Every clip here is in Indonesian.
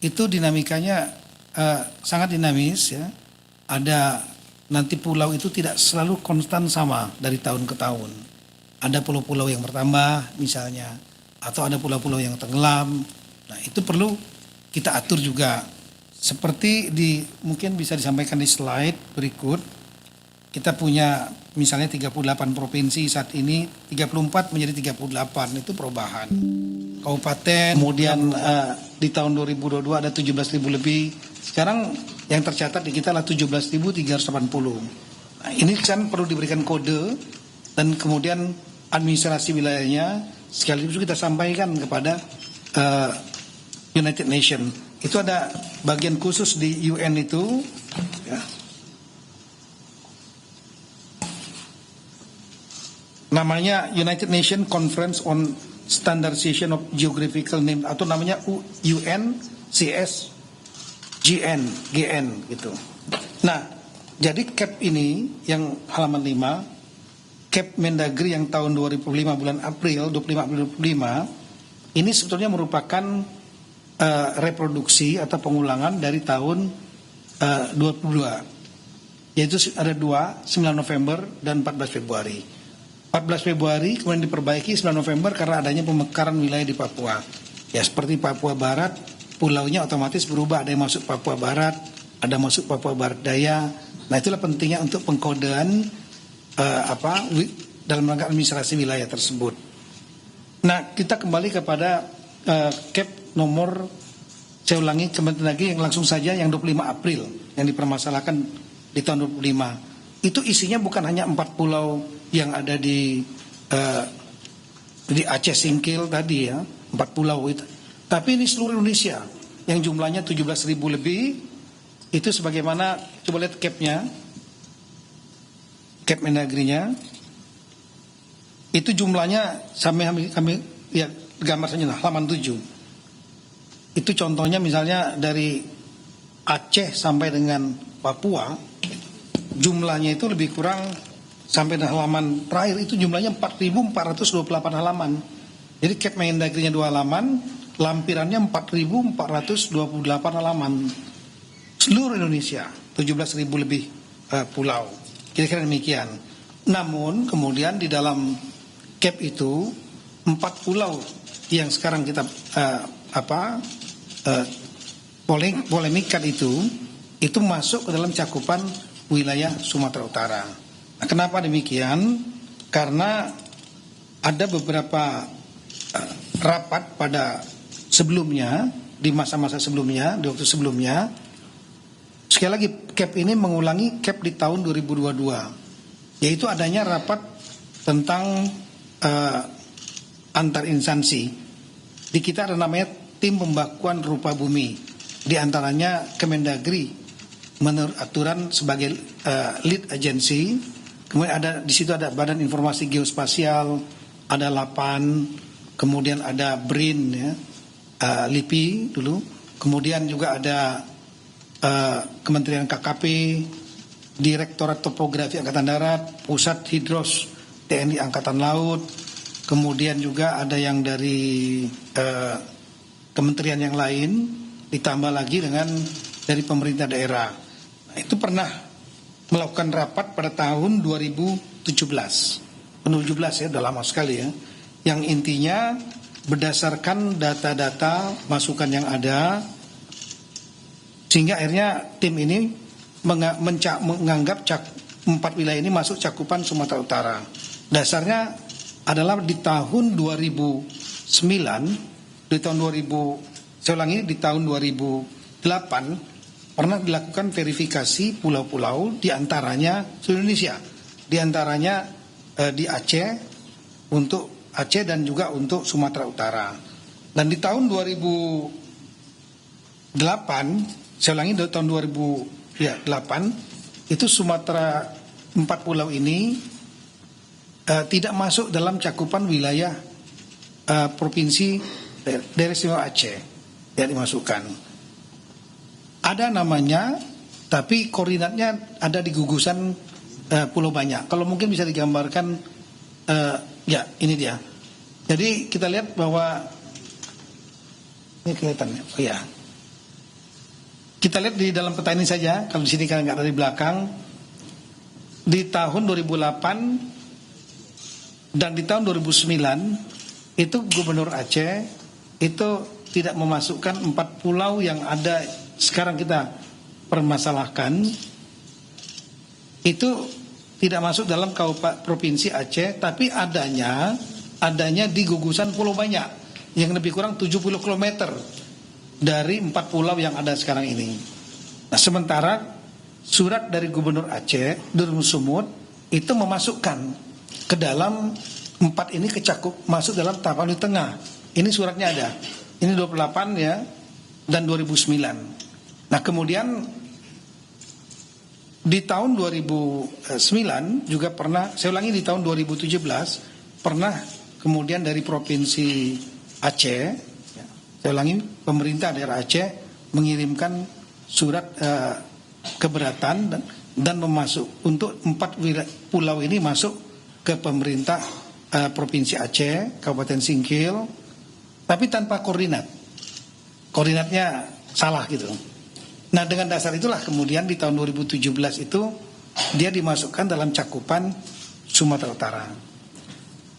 itu dinamikanya sangat dinamis ya. Ada nanti pulau itu tidak selalu konstan sama dari tahun ke tahun. Ada pulau-pulau yang bertambah misalnya, atau ada pulau-pulau yang tenggelam. Nah itu perlu kita atur juga. Seperti mungkin bisa disampaikan di slide berikut. Kita punya misalnya 38 provinsi saat ini, 34 menjadi 38, itu perubahan. Kabupaten, kemudian di tahun 2022 ada 17.000 lebih. Sekarang yang tercatat di kita adalah 17.380. Nah, ini kan perlu diberikan kode dan kemudian administrasi wilayahnya sekaligus kita sampaikan kepada United Nations. Itu ada bagian khusus di UN itu ya. Namanya United Nations Conference on Standardization of Geographical Name atau namanya UNCS GN gitu. Nah, jadi CAP ini yang halaman 5, CAP Mendagri yang tahun 2005 bulan April 25 ini sebetulnya merupakan reproduksi atau pengulangan dari tahun 22. Yaitu ada 9 November dan 14 Februari. 14 Februari kemudian diperbaiki 9 November karena adanya pemekaran wilayah di Papua. Ya seperti Papua Barat, pulaunya otomatis berubah, ada yang masuk Papua Barat, ada masuk Papua Barat Daya. Nah itulah pentingnya untuk pengkodean dalam rangka administrasi wilayah tersebut. Nah kita kembali kepada CAP nomor, saya ulangi kembali lagi yang langsung saja yang 25 April yang dipermasalahkan di tahun 25. Itu isinya bukan hanya 4 pulau yang ada di Aceh Singkil tadi ya, 4 pulau itu. Tapi ini seluruh Indonesia yang jumlahnya 17.000 lebih. Itu sebagaimana coba lihat CAP-nya, CAP Mendagrinya. Itu jumlahnya kami ya gambar saja lah, halaman 7. Itu contohnya misalnya dari Aceh sampai dengan Papua, jumlahnya itu lebih kurang sampai dengan halaman terakhir itu jumlahnya 4.428 halaman. Jadi CAP Mendagrinya 2 halaman, lampirannya 4.428 halaman. Seluruh Indonesia, 17.000 lebih pulau. Kira-kira demikian. Namun kemudian di dalam CAP itu 4 pulau yang sekarang kita polemikkan itu masuk ke dalam cakupan wilayah Sumatera Utara. Nah, kenapa demikian? Karena ada beberapa rapat pada sebelumnya, di masa-masa sebelumnya, di waktu sebelumnya. Sekali lagi CAP ini mengulangi CAP di tahun 2022, yaitu adanya rapat tentang antar instansi. Di kita ada namanya tim pembakuan rupa bumi, di antaranya Kemendagri menurut aturan sebagai lead agency. Kemudian ada di situ ada Badan Informasi Geospasial, ada LAPAN, kemudian ada BRIN ya, LIPI dulu, kemudian juga ada Kementerian KKP, Direktorat Topografi Angkatan Darat, Pusat Hidros TNI Angkatan Laut, kemudian juga ada yang dari kementerian yang lain, ditambah lagi dengan dari pemerintah daerah. Nah, itu pernah melakukan rapat pada tahun 2017 ya, udah lama sekali ya, yang intinya berdasarkan data-data masukan yang ada, sehingga akhirnya tim ini menganggap 4 wilayah ini masuk cakupan Sumatera Utara. Dasarnya adalah di tahun 2009, di tahun 2000, saya ulangi, di tahun 2008 pernah dilakukan verifikasi pulau-pulau di antaranya seluruh Indonesia, di antaranya di Aceh, untuk Aceh dan juga untuk Sumatera Utara. Dan di tahun 2008, saya ulangi, dari tahun 2008 itu Sumatera, 4 pulau ini tidak masuk dalam cakupan wilayah provinsi daerah istimewa Aceh yang dimasukkan. Ada namanya, tapi koordinatnya ada di gugusan Pulau Banyak. Kalau mungkin bisa digambarkan, ya ini dia. Jadi kita lihat bahwa ini kelihatannya, oh ya. Kita lihat di dalam peta ini saja, kalau di sini kan nggak ada di belakang. Di tahun 2008 dan di tahun 2009 itu Gubernur Aceh itu tidak memasukkan 4 pulau yang ada sekarang kita permasalahkan, itu tidak masuk dalam Kabupaten Provinsi Aceh, tapi adanya di gugusan Pulau Banyak yang lebih kurang 70 km dari 4 pulau yang ada sekarang ini. Nah, sementara surat dari Gubernur Aceh, Nurul Sumut, itu memasukkan ke dalam 4 ini masuk dalam tahapan di tengah. Ini suratnya ada. Ini 28 ya, dan 2009. Nah, kemudian di tahun 2009 juga pernah, saya ulangi, di tahun 2017 pernah kemudian dari Provinsi Aceh, saya ulangi, pemerintah daerah Aceh mengirimkan surat keberatan dan memasuk untuk 4 pulau ini masuk ke pemerintah Provinsi Aceh, Kabupaten Singkil, tapi tanpa koordinat. Koordinatnya salah gitu. Nah, dengan dasar itulah kemudian di tahun 2017 itu dia dimasukkan dalam cakupan Sumatera Utara.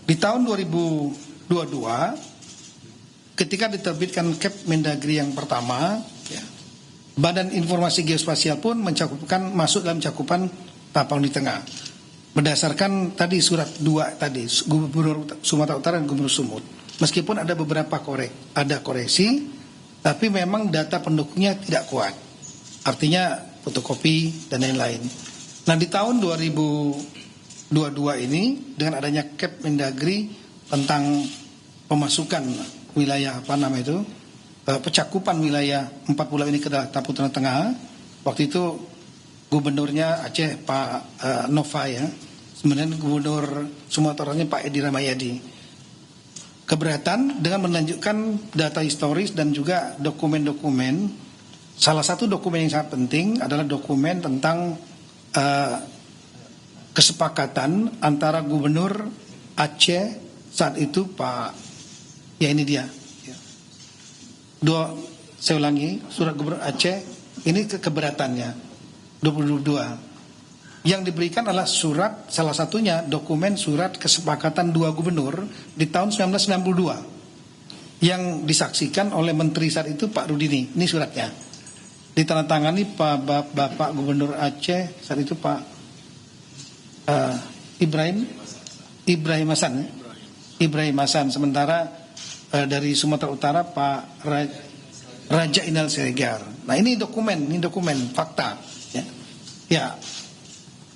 Di tahun 2022 ketika diterbitkan Kep Mendagri yang pertama, ya, Badan Informasi Geospasial pun masuk dalam cakupan Tapanuli Tengah. Berdasarkan tadi surat 2 tadi, Gubernur Sumatera Utara dan Gubernur Sumut. Meskipun ada beberapa koreksi, tapi memang data pendukungnya tidak kuat. Artinya fotokopi dan lain-lain. Nah, di tahun 2022 ini dengan adanya Kep Mendagri tentang pemasukan wilayah pencakupan wilayah 4 pulau ini ke Tapanuli Tengah. Waktu itu gubernurnya Aceh Pak Nova ya, sebenarnya gubernur Sumatera Utara Pak Edi Ramayadi. Keberatan dengan menunjukkan data historis dan juga dokumen-dokumen. Salah satu dokumen yang sangat penting adalah dokumen tentang kesepakatan antara Gubernur Aceh saat itu Pak, ya ini dia. Saya ulangi, surat Gubernur Aceh ini keberatannya 2022. Yang diberikan adalah surat, salah satunya dokumen surat kesepakatan 2 gubernur di tahun 1992 yang disaksikan oleh Menteri saat itu Pak Rudini. Ini suratnya. Ditandatangani Bapak Gubernur Aceh saat itu Pak Ibrahim Hasan. Sementara dari Sumatera Utara Pak Raja Inal Siregar. Nah, ini dokumen fakta ya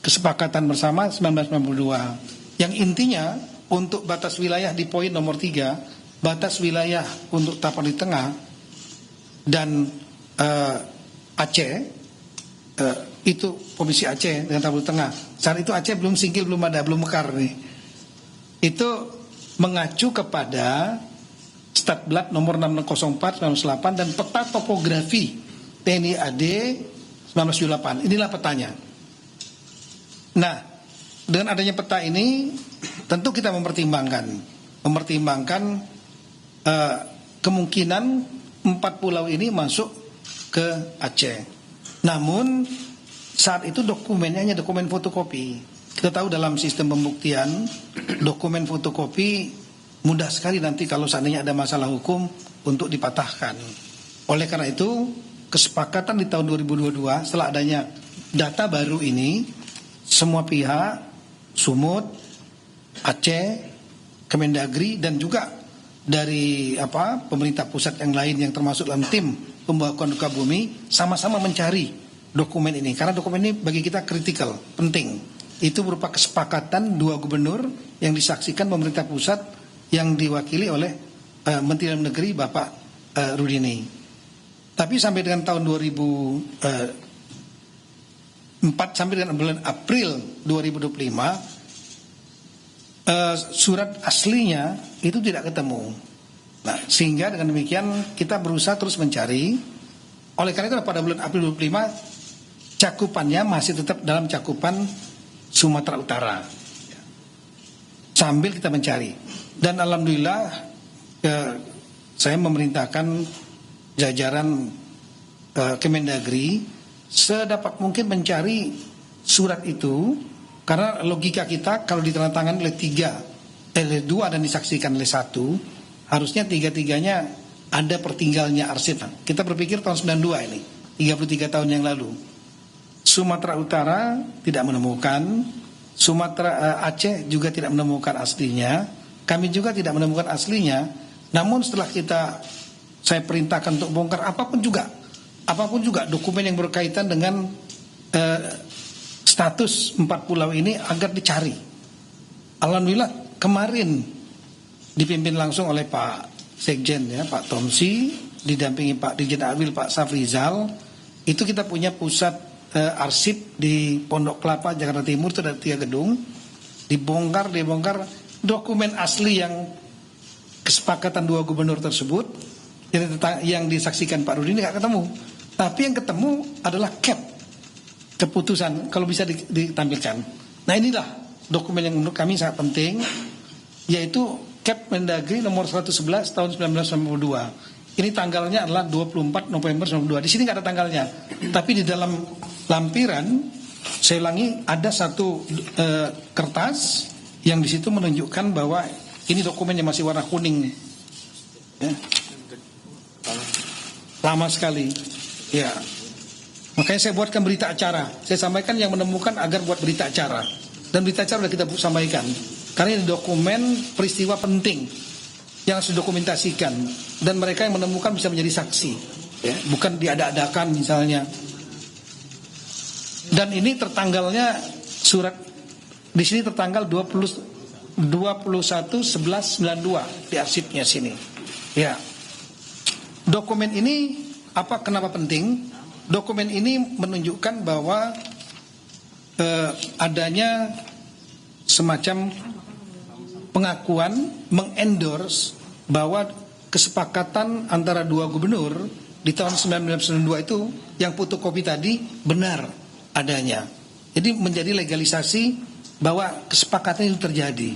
kesepakatan bersama 1992 yang intinya untuk batas wilayah di poin nomor 3, batas wilayah untuk Tapanuli Tengah dan Aceh, itu Provinsi Aceh dengan Tapanuli Tengah. Saat itu Aceh belum Singkil, belum mekar nih. Itu mengacu kepada Statblad nomor 604 1998 dan peta topografi TNI AD 1978. Inilah petanya. Nah, dengan adanya peta ini tentu kita mempertimbangkan kemungkinan 4 pulau ini masuk ke Aceh. Namun saat itu dokumennya hanya dokumen fotokopi. Kita tahu dalam sistem pembuktian dokumen fotokopi mudah sekali nanti kalau seandainya ada masalah hukum untuk dipatahkan. Oleh karena itu kesepakatan di tahun 2022 setelah adanya data baru ini, semua pihak, Sumut, Aceh, Kemendagri dan juga dari pemerintah pusat yang lain yang termasuk dalam tim pembakuan luka bumi sama-sama mencari dokumen ini karena dokumen ini bagi kita kritikal, penting. Itu berupa kesepakatan 2 gubernur yang disaksikan pemerintah pusat yang diwakili oleh Menteri Dalam Negeri Bapak Rudini. Tapi sampai dengan tahun 2004 sampai dengan bulan April 2025 surat aslinya itu tidak ketemu. Nah, sehingga dengan demikian kita berusaha terus mencari. Oleh karena itu pada bulan April 2025 cakupannya masih tetap dalam cakupan Sumatera Utara. Sambil kita mencari. Dan alhamdulillah saya memerintahkan jajaran Kemendagri sedapat mungkin mencari surat itu, karena logika kita kalau ditandatangani oleh dua dan disaksikan oleh satu, harusnya tiga-tiganya ada pertinggalnya arsip. Kita berpikir tahun 92 ini, 33 tahun yang lalu. Sumatera Utara tidak menemukan, Aceh juga tidak menemukan aslinya, kami juga tidak menemukan aslinya. Namun setelah saya perintahkan untuk bongkar apapun juga dokumen yang berkaitan dengan status 4 pulau ini agar dicari. Alhamdulillah kemarin dipimpin langsung oleh Pak Sekjen ya, Pak Tomsi, didampingi Pak Dirjen Awil, Pak Safrizal. Itu kita punya pusat arsip di Pondok Kelapa, Jakarta Timur, itu ada 3 gedung. Dibongkar dokumen asli yang kesepakatan 2 gubernur tersebut yang disaksikan Pak Rudi ini nggak ketemu. Tapi yang ketemu adalah keputusan, kalau bisa ditampilkan. Nah inilah dokumen yang menurut kami sangat penting, yaitu Mendagri nomor 111 tahun 1992. Ini tanggalnya adalah 24 November 1992. Di sini nggak ada tanggalnya, tapi di dalam lampiran, saya ulangi, ada satu kertas yang di situ menunjukkan bahwa ini dokumen yang masih warna kuning, ya. Lama sekali, ya. Makanya saya buatkan berita acara. Saya sampaikan yang menemukan agar buat berita acara. Dan berita acara sudah kita sampaikan. Karena ini dokumen peristiwa penting yang harus didokumentasikan. Dan mereka yang menemukan bisa menjadi saksi, ya. Bukan diada-adakan misalnya. Dan ini tertanggalnya surat di sini tertanggal 21/11/92 di arsipnya sini. Ya. Dokumen ini kenapa penting? Dokumen ini menunjukkan bahwa adanya semacam pengakuan, mengendorse bahwa kesepakatan antara 2 gubernur di tahun 1992 itu yang fotokopi tadi benar adanya. Jadi menjadi legalisasi bahwa kesepakatan itu terjadi.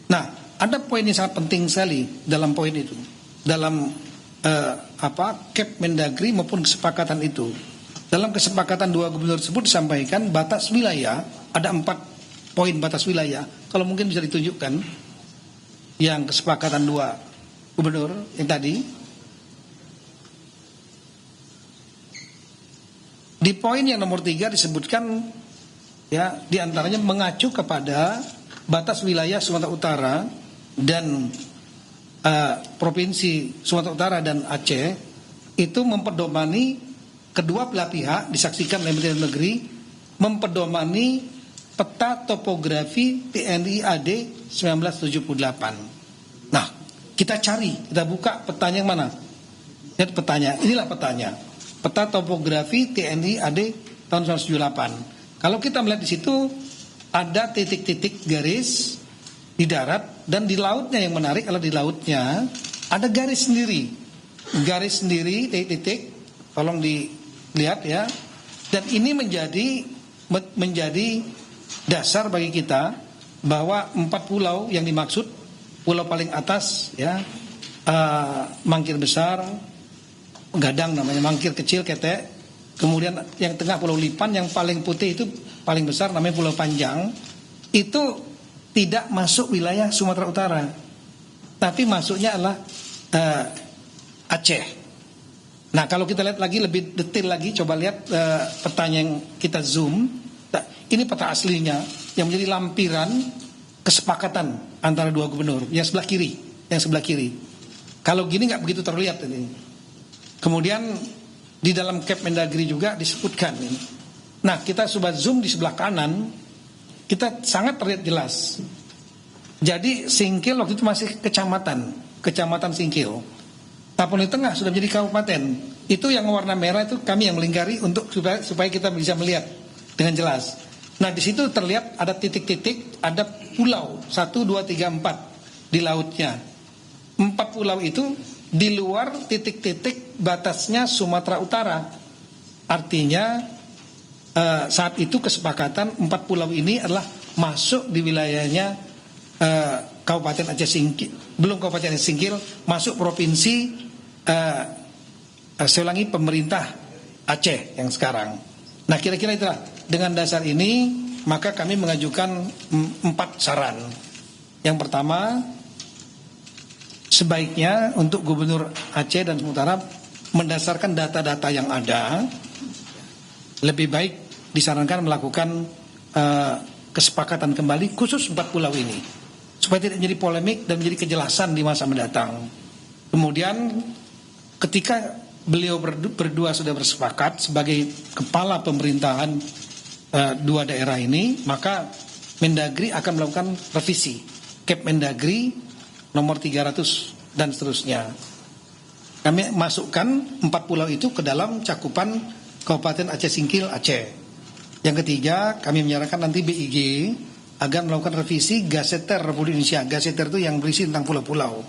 Nah, ada poin yang sangat penting sekali dalam poin itu, dalam Mendagri maupun kesepakatan itu. Dalam kesepakatan 2 gubernur tersebut disampaikan batas wilayah, ada 4 poin batas wilayah. Kalau mungkin bisa ditunjukkan yang kesepakatan 2 gubernur yang tadi. Di poin yang nomor 3 disebutkan, ya, diantaranya mengacu kepada batas wilayah Sumatera Utara dan Provinsi Sumatera Utara dan Aceh itu memperdomani kedua belah pihak, disaksikan oleh Menteri Dalam Negeri, memperdomani peta topografi TNI AD 1978. Nah, kita buka petanya yang mana? Lihat petanya, inilah petanya. Peta topografi TNI AD tahun 1978. Kalau kita melihat di situ ada titik-titik garis di darat, dan di lautnya yang menarik adalah di lautnya ada garis sendiri, titik-titik, tolong dilihat ya. Dan ini menjadi dasar bagi kita bahwa 4 pulau yang dimaksud, pulau paling atas ya, Mangkir Besar, Gadang namanya, Mangkir Kecil, Ketek, kemudian yang tengah Pulau Lipan, yang paling putih itu paling besar namanya Pulau Panjang, itu tidak masuk wilayah Sumatera Utara, tapi masuknya adalah Aceh. Nah, kalau kita lihat lagi lebih detail lagi, coba lihat petanya yang kita zoom. Nah, ini peta aslinya yang menjadi lampiran kesepakatan antara 2 gubernur. Yang sebelah kiri. Kalau gini nggak begitu terlihat ini. Kemudian di dalam Mendagri juga disebutkan ini. Nah, kita coba zoom di sebelah kanan. Kita sangat terlihat jelas. Jadi Singkil waktu itu masih kecamatan Singkil. Tapon di tengah sudah menjadi kabupaten. Itu yang warna merah itu kami yang melingkari untuk supaya kita bisa melihat dengan jelas. Nah, di situ terlihat ada titik-titik, ada pulau 1, 2, 3, 4 di lautnya. 4 pulau itu di luar titik-titik batasnya Sumatera Utara. Artinya saat itu kesepakatan 4 pulau ini adalah masuk di wilayahnya Kabupaten Aceh Singkil, belum Kabupaten Aceh Singkil, masuk provinsi, saya ulangi, pemerintah Aceh yang sekarang. Nah, kira-kira itulah. Dengan dasar ini, maka kami mengajukan 4 saran. Yang pertama, sebaiknya untuk Gubernur Aceh dan Sumatera Utara mendasarkan data-data yang ada, lebih baik disarankan melakukan kesepakatan kembali khusus 4 pulau ini, supaya tidak menjadi polemik dan menjadi kejelasan di masa mendatang. Kemudian ketika beliau berdua sudah bersepakat sebagai kepala pemerintahan 2 daerah ini, maka Mendagri akan melakukan revisi Kep Mendagri nomor 300 dan seterusnya. Kami masukkan 4 pulau itu ke dalam cakupan Kabupaten Aceh Singkil Aceh. Yang ketiga, kami menyarankan nanti BIG agar melakukan revisi Gaseter Republik Indonesia. Gaseter itu yang berisi tentang pulau-pulau,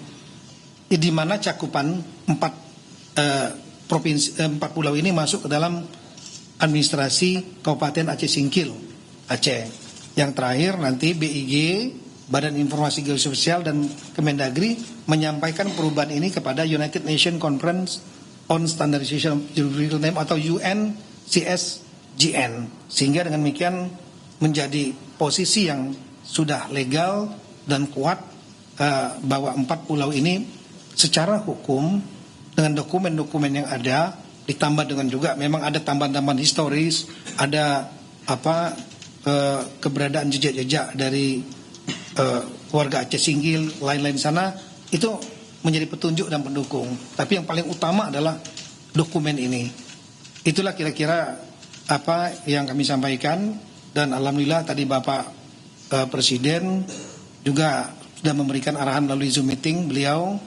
di mana cakupan 4 pulau ini masuk ke dalam administrasi Kabupaten Aceh Singkil Aceh. Yang terakhir nanti BIG, Badan Informasi Geososial dan Kemendagri menyampaikan perubahan ini kepada United Nations Conference on Standardization of Geographical Name atau UNCSGN, sehingga dengan demikian menjadi posisi yang sudah legal dan kuat bahwa 4 pulau ini secara hukum dengan dokumen-dokumen yang ada, ditambah dengan juga memang ada tambahan-tambahan historis, ada keberadaan jejak-jejak dari warga Aceh Singkil, lain-lain sana, itu menjadi petunjuk dan pendukung. Tapi yang paling utama adalah dokumen ini. Itulah kira-kira apa yang kami sampaikan, dan alhamdulillah tadi Bapak Presiden juga sudah memberikan arahan melalui Zoom meeting beliau,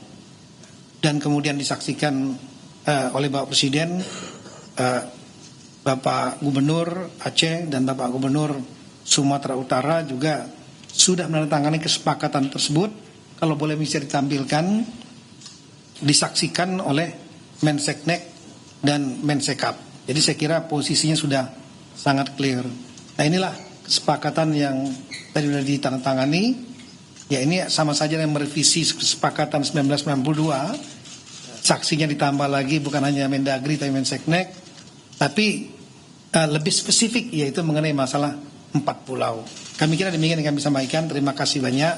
dan kemudian disaksikan oleh Bapak Presiden, Bapak Gubernur Aceh dan Bapak Gubernur Sumatera Utara juga sudah menandatangani kesepakatan tersebut. Kalau boleh bisa ditampilkan, disaksikan oleh Menseknek dan Mensekap. Jadi saya kira posisinya sudah sangat clear. Nah, inilah kesepakatan yang tadi sudah ditandatangani. Ya, ini sama saja dengan merevisi kesepakatan 1992. Saksinya ditambah lagi, bukan hanya Mendagri tapi Menseknek, tapi lebih spesifik, yaitu mengenai masalah 4 pulau. Kami kira demikian yang kami sampaikan. Terima kasih banyak.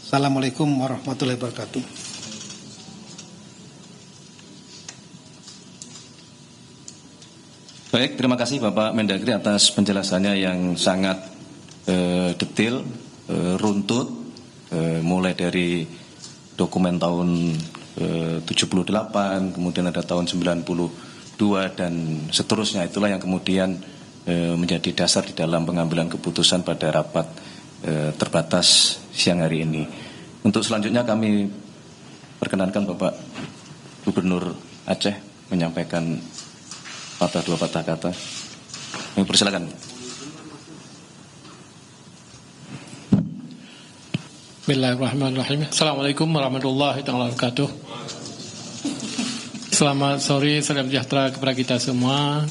Assalamualaikum warahmatullahi wabarakatuh. Baik, terima kasih Bapak Mendagri atas penjelasannya yang sangat detail, runtut, mulai dari dokumen tahun 78, kemudian ada tahun 92 dan seterusnya. Itulah yang kemudian menjadi dasar di dalam pengambilan keputusan pada rapat terbatas siang hari ini. Untuk selanjutnya kami perkenankan Bapak Gubernur Aceh menyampaikan dua patah kata. Kami persilakan. Bismillahirrahmanirrahim. Assalamualaikum warahmatullahi wabarakatuh. Selamat sore, salam sejahtera kepada kita semua.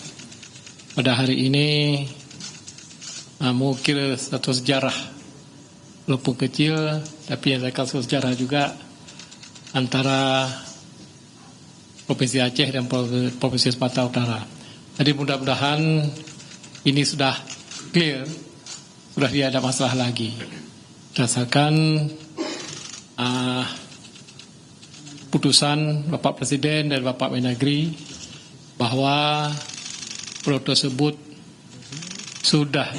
Pada hari ini mungkin satu sejarah walaupun kecil, tapi yang saya kasih sejarah juga antara Provinsi Aceh dan Provinsi Sumatera Utara. Jadi mudah-mudahan ini sudah clear, sudah tidak ada masalah lagi. Berdasarkan putusan Bapak Presiden dan Bapak Mendagri bahwa pulau tersebut sudah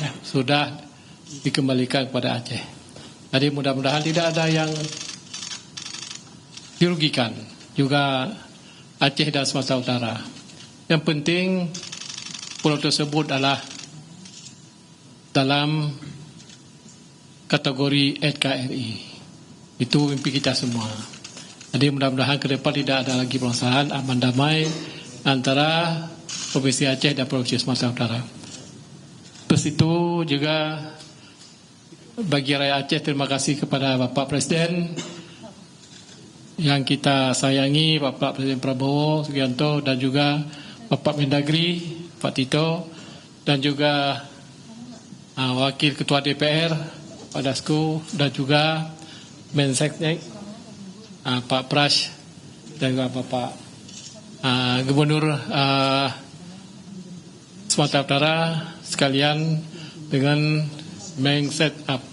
dikembalikan kepada Aceh. Jadi mudah-mudahan tidak ada yang dirugikan, juga Aceh dan Sumatera Utara. Yang penting pulau tersebut adalah dalam kategori NKRI. Itu mimpi kita semua. Jadi mudah-mudahan ke depan tidak ada lagi permasalahan, aman damai antara Provinsi Aceh dan Provinsi Sumatera Utara. Terus itu juga bagi rakyat Aceh, terima kasih kepada Bapak Presiden yang kita sayangi, Bapak Presiden Prabowo Subianto, dan juga Bapak Mendagri, Pak Tito, dan juga Wakil Ketua DPR, Pak Dasko, dan juga Menseknek, Pak Pras, dan juga Bapak Gubernur Sumatera Utara sekalian dengan set up.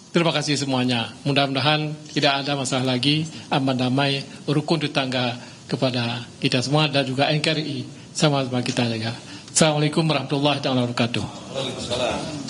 Terima kasih semuanya. Mudah-mudahan tidak ada masalah lagi, aman damai, rukun tetangga kepada kita semua dan juga NKRI sama-sama kita jaga. Assalamualaikum warahmatullahi wabarakatuh. Waalaikumsalam.